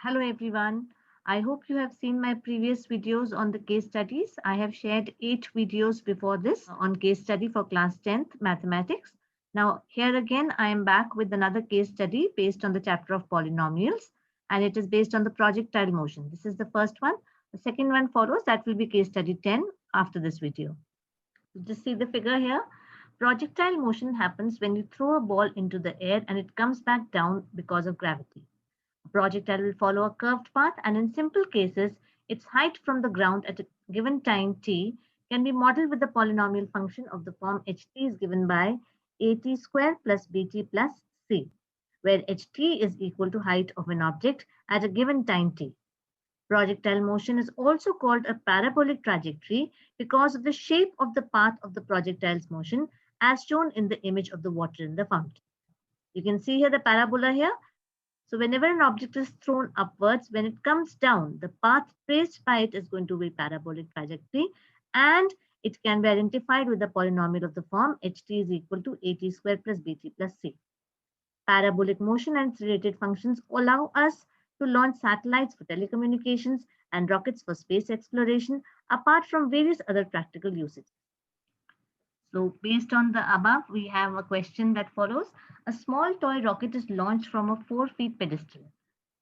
Hello everyone. I hope you have seen my previous videos on the case studies. I have shared 8 videos before this on case study for class 10th mathematics. Now here again I am back with another case study based on the chapter of polynomials, and it is based on the projectile motion. This is the first one. The second one follows, that will be case study 10 after this video. Just see the figure here. Projectile motion happens when you throw a ball into the air and it comes back down because of gravity. A projectile will follow a curved path, and in simple cases, its height from the ground at a given time t can be modeled with the polynomial function of the form ht is given by at square plus bt plus c, where ht is equal to height of an object at a given time t. Projectile motion is also called a parabolic trajectory because of the shape of the path of the projectile's motion as shown in the image of the water in the fountain. You can see here the parabola here. So whenever an object is thrown upwards, when it comes down, the path traced by it is going to be parabolic trajectory, and it can be identified with the polynomial of the form ht is equal to at square plus bt plus c. Parabolic motion and its related functions allow us to launch satellites for telecommunications and rockets for space exploration, apart from various other practical usages. So based on the above, we have a question that follows. A small toy rocket is launched from a 4 feet pedestal.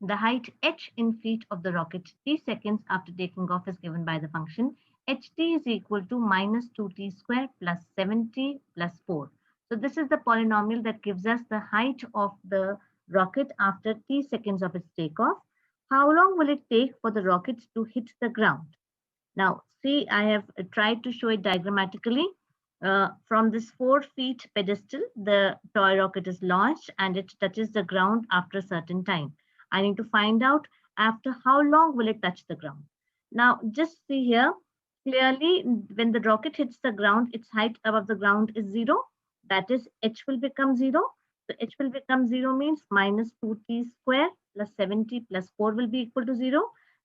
The height h in feet of the rocket t seconds after taking off is given by the function ht is equal to minus 2t square plus 7t plus 4. So this is the polynomial that gives us the height of the rocket after t seconds of its takeoff. How long will it take for the rocket to hit the ground? Now, see, I have tried to show it diagrammatically. From this 4 feet pedestal, the toy rocket is launched and it touches the ground after a certain time. I need to find out after how long will it touch the ground. Now, just see here, clearly when the rocket hits the ground, its height above the ground is 0. That is, h will become 0. So h will become 0 means minus 2t square plus 7t plus 4 will be equal to 0.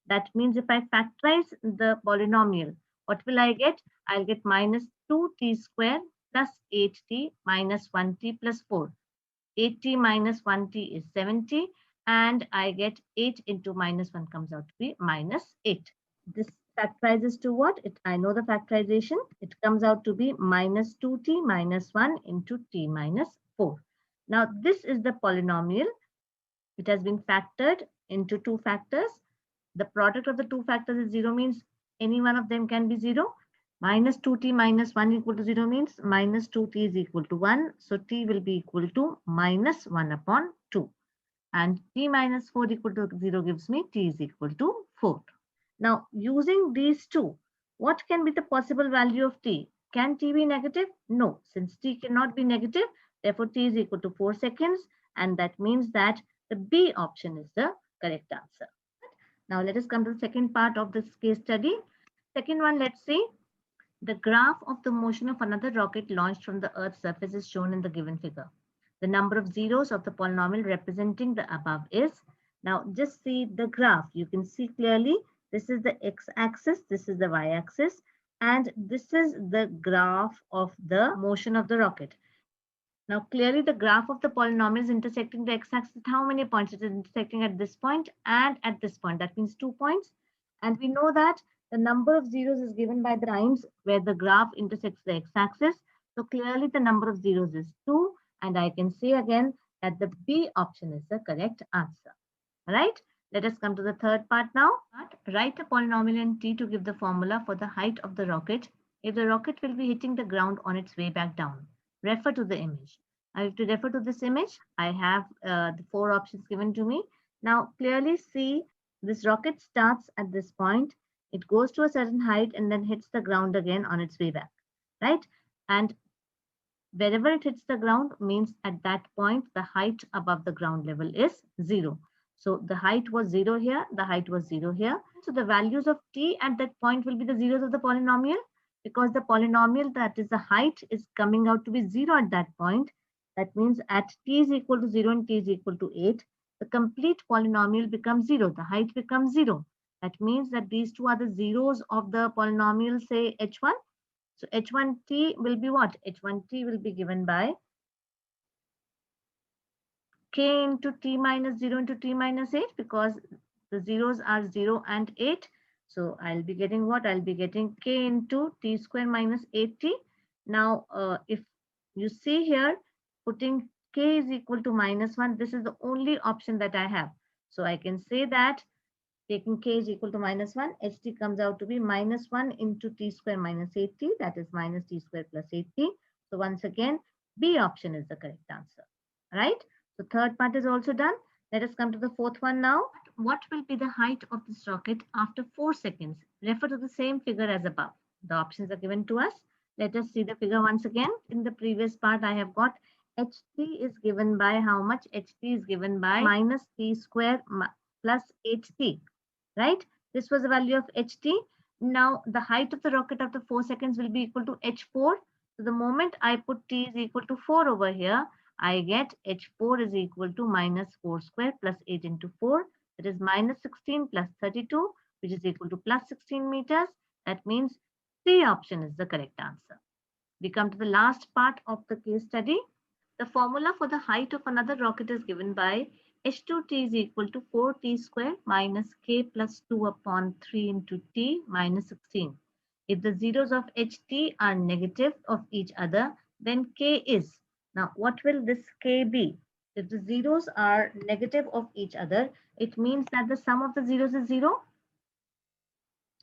That means if I factorize the polynomial, what will I get? I'll get minus 2t square plus 8t minus 1t plus 4. 8t minus 1t is 7t, and I get 8 into minus 1 comes out to be minus 8. This factorizes to what? I know the factorization. It comes out to be minus 2t minus 1 into t minus 4. Now this is the polynomial. It has been factored into two factors. The product of the two factors is 0 means any one of them can be 0. Minus 2t minus 1 equal to 0 means minus 2t is equal to 1. So t will be equal to minus 1 upon 2. And t minus 4 equal to 0 gives me t is equal to 4. Now, using these two, what can be the possible value of t? Can t be negative? No, since t cannot be negative, therefore t is equal to 4 seconds. And that means that the B option is the correct answer. Now let us come to the second part of this case study. Second one, let's see. The graph of the motion of another rocket launched from the Earth's surface is shown in the given figure. The number of zeros of the polynomial representing the above is. Now just see the graph. You can see clearly this is the x-axis, this is the y-axis, and this is the graph of the motion of the rocket. Now, clearly the graph of the polynomial is intersecting the x-axis. How many points? It is intersecting at this point and at this point. That means 2 points. And we know that the number of zeros is given by the times where the graph intersects the x-axis. So clearly the number of zeros is 2. And I can say again that the B option is the correct answer. All right. Let us come to the third part now. Write a polynomial in T to give the formula for the height of the rocket if the rocket will be hitting the ground on its way back down. Refer to the image. I have to refer to this image. I have the 4 options given to me. Now clearly see this rocket starts at this point. It goes to a certain height and then hits the ground again on its way back, right? And wherever it hits the ground means at that point, the height above the ground level is 0. So the height was 0 here, the height was 0 here. So the values of t at that point will be the zeros of the polynomial, because the polynomial, that is the height, is coming out to be 0 at that point. That means at t is equal to 0 and t is equal to 8, the complete polynomial becomes 0. The height becomes 0. That means that these two are the zeros of the polynomial, say h1. So h1t will be what? h1t will be given by k into t minus 0 into t minus 8, because The zeros are 0 and 8. So I'll be getting what? I'll be getting k into t square minus 8t. Now, if you see here, putting k is equal to -1, this is the only option that I have. So I can say that taking k is equal to -1, ht comes out to be -1 into t square minus 8t, that is minus t square plus 8t. So once again, B option is the correct answer, right? So third part is also done. Let us come to the fourth one now. What will be the height of this rocket after 4 seconds? Refer to the same figure as above. The options are given to us. Let us see the figure once again. In the previous part, I have got ht is given by how much? Ht is given by minus t square plus 8t, right? This was the value of ht. Now, the height of the rocket after 4 seconds will be equal to h4. So the moment I put t is equal to 4 over here, I get h4 is equal to minus 4 square plus 8 into 4. That is minus 16 plus 32, which is equal to plus 16 meters. That means C option is the correct answer. We come to the last part of the case study. The formula for the height of another rocket is given by h2t is equal to 4t square minus k plus 2 upon 3 into t minus 16. If the zeros of ht are negative of each other, then k is. Now, what will this k be? If the zeros are negative of each other, it means that the sum of the zeros is 0.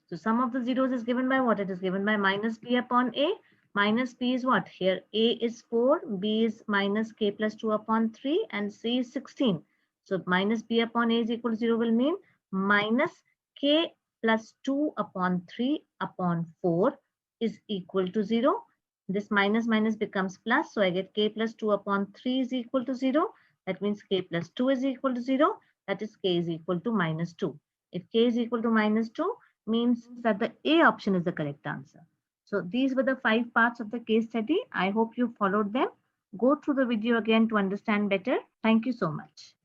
So sum of the zeros is given by what? It is given by minus b upon a. Minus b is what? Here a is 4, b is minus k plus 2 upon 3, and c is 16. So minus b upon a is equal to 0 will mean minus k plus 2 upon 3 upon 4 is equal to 0. This minus minus becomes plus. So I get k plus 2 upon 3 is equal to 0. That means k plus 2 is equal to 0. That is k is equal to minus 2. If k is equal to minus 2, means that the A option is the correct answer. So these were the 5 parts of the case study. I hope you followed them. Go through the video again to understand better. Thank you so much.